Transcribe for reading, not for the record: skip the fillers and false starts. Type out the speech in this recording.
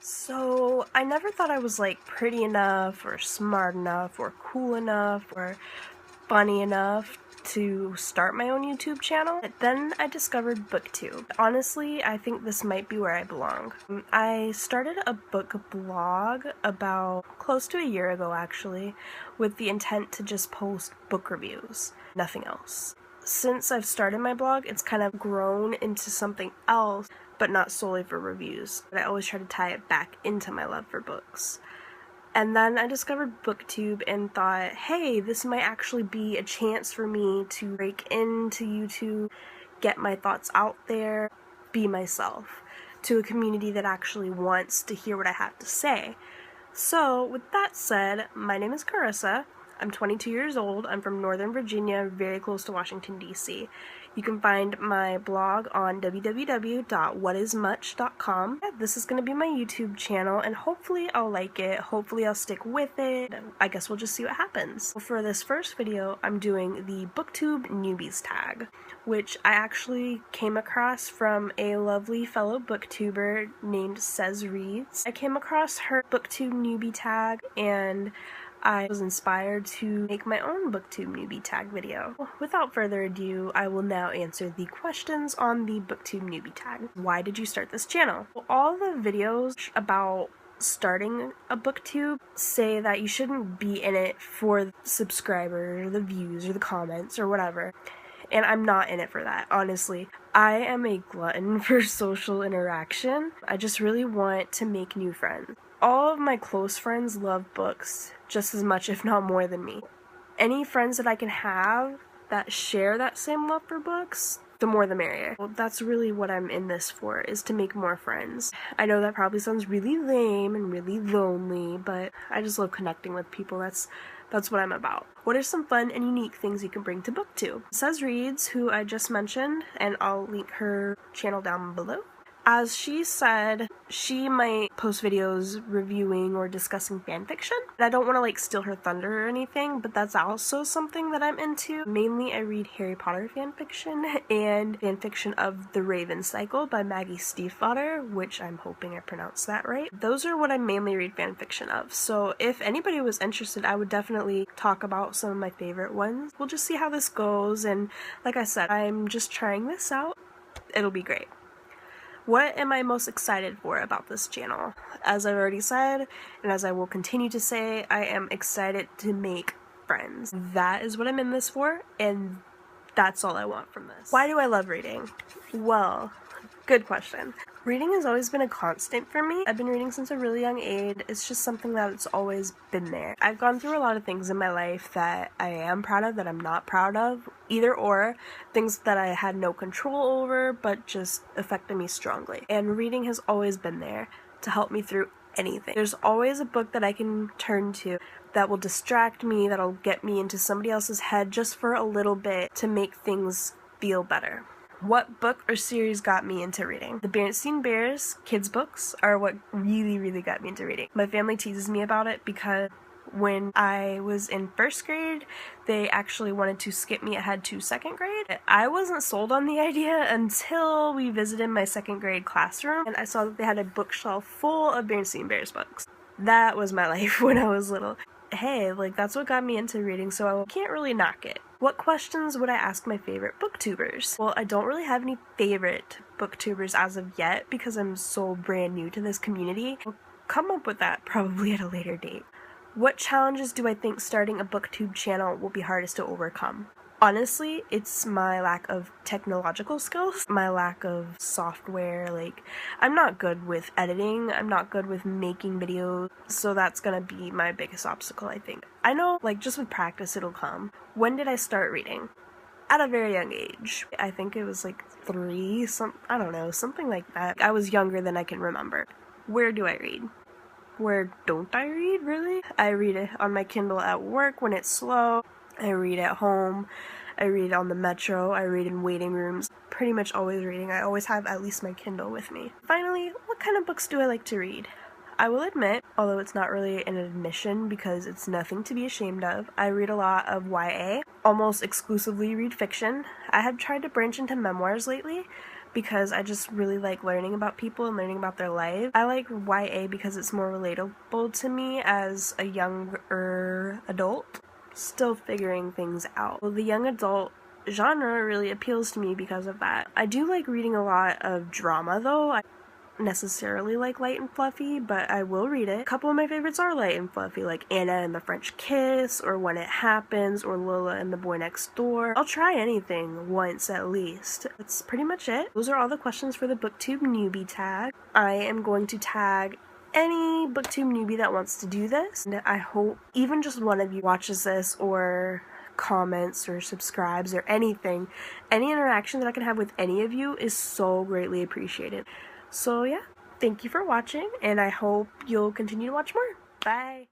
So I never thought I was like pretty enough or smart enough or cool enough or funny enough to start my own YouTube channel. But then I discovered Booktube. Honestly, I think this might be where I belong. I started a book blog about close to a year ago actually, with the intent to just post book reviews, nothing else. Since I've started my blog, it's kind of grown into something else, but not solely for reviews. But I always try to tie it back into my love for books. And then I discovered Booktube and thought, hey, this might actually be a chance for me to break into YouTube, get my thoughts out there, be myself, to a community that actually wants to hear what I have to say. So, with that said, my name is Carissa. I'm 22 years old. I'm from Northern Virginia, very close to Washington, D.C. You can find my blog on www.whatismuch.com. This is going to be my YouTube channel, and hopefully I'll like it. Hopefully I'll stick with it. I guess we'll just see what happens. For this first video, I'm doing the Booktube Newbies Tag, which I actually came across from a lovely fellow booktuber named sezreads. I came across her Booktube Newbie Tag, and I was inspired to make my own Booktube Newbie Tag video. Without further ado, I will now answer the questions on the Booktube Newbie Tag. Why did you start this channel? Well, all the videos about starting a booktube say that you shouldn't be in it for the subscribers or the views or the comments or whatever. And I'm not in it for that, honestly. I am a glutton for social interaction. I just really want to make new friends. All of my close friends love books just as much, if not more than me. Any friends that I can have that share that same love for books, the more the merrier. Well, that's really what I'm in this for, is to make more friends. I know that probably sounds really lame and really lonely, but I just love connecting with people. That's what I'm about. What are some fun and unique things you can bring to Booktube? sezreads, who I just mentioned, and I'll link her channel down below. As she said, she might post videos reviewing or discussing fanfiction. I don't want to like steal her thunder or anything, but that's also something that I'm into. Mainly I read Harry Potter fanfiction and fanfiction of The Raven Cycle by Maggie Stiefvater, which I'm hoping I pronounced that right. Those are what I mainly read fanfiction of, so if anybody was interested, I would definitely talk about some of my favorite ones. We'll just see how this goes, and like I said, I'm just trying this out. It'll be great. What am I most excited for about this channel? As I've already said, and as I will continue to say, I am excited to make friends. That is what I'm in this for, and that's all I want from this. Why do I love reading? Well, good question. Reading has always been a constant for me. I've been reading since a really young age. It's just something that's always been there. I've gone through a lot of things in my life that I am proud of, that I'm not proud of, either or. Things that I had no control over, but just affected me strongly. And reading has always been there to help me through anything. There's always a book that I can turn to that will distract me, that'll get me into somebody else's head just for a little bit to make things feel better. What book or series got me into reading? The Berenstain Bears kids books are what really got me into reading. My family teases me about it because when I was in first grade, they actually wanted to skip me ahead to second grade. I wasn't sold on the idea until we visited my second grade classroom and I saw that they had a bookshelf full of Berenstain Bears books. That was my life when I was little. Hey, like that's what got me into reading, so I can't really knock it. What questions would I ask my favorite booktubers? Well, I don't really have any favorite booktubers as of yet because I'm so brand new to this community. I'll come up with that probably at a later date. What challenges do I think starting a booktube channel will be hardest to overcome? Honestly, it's my lack of technological skills, my lack of software. Like, I'm not good with editing, I'm not good with making videos, so that's gonna be my biggest obstacle, I think. I know, like, just with practice it'll come. When did I start reading? At a very young age. I think it was like 3, I don't know, something like that. I was younger than I can remember. Where do I read? Where don't I read, really? I read it on my Kindle at work when it's slow. I read at home, I read on the metro, I read in waiting rooms. Pretty much always reading. I always have at least my Kindle with me. Finally, what kind of books do I like to read? I will admit, although it's not really an admission because it's nothing to be ashamed of, I read a lot of YA, almost exclusively read fiction. I have tried to branch into memoirs lately, because I just really like learning about people and learning about their life. I like YA because it's more relatable to me as a younger adult, still figuring things out. Well, the young adult genre really appeals to me because of that. I do like reading a lot of drama though. I don't necessarily like light and fluffy, but I will read it. A couple of my favorites are light and fluffy, like Anna and the French Kiss, or When It Happens, or Lola and the Boy Next Door. I'll try anything once at least. That's pretty much it. Those are all the questions for the Booktube Newbie Tag. I am going to tag any Booktube newbie that wants to do this, and I hope even just one of you watches this or comments or subscribes or anything. Any interaction that I can have with any of you is so greatly appreciated. So yeah, thank you for watching, and I hope you'll continue to watch more. Bye!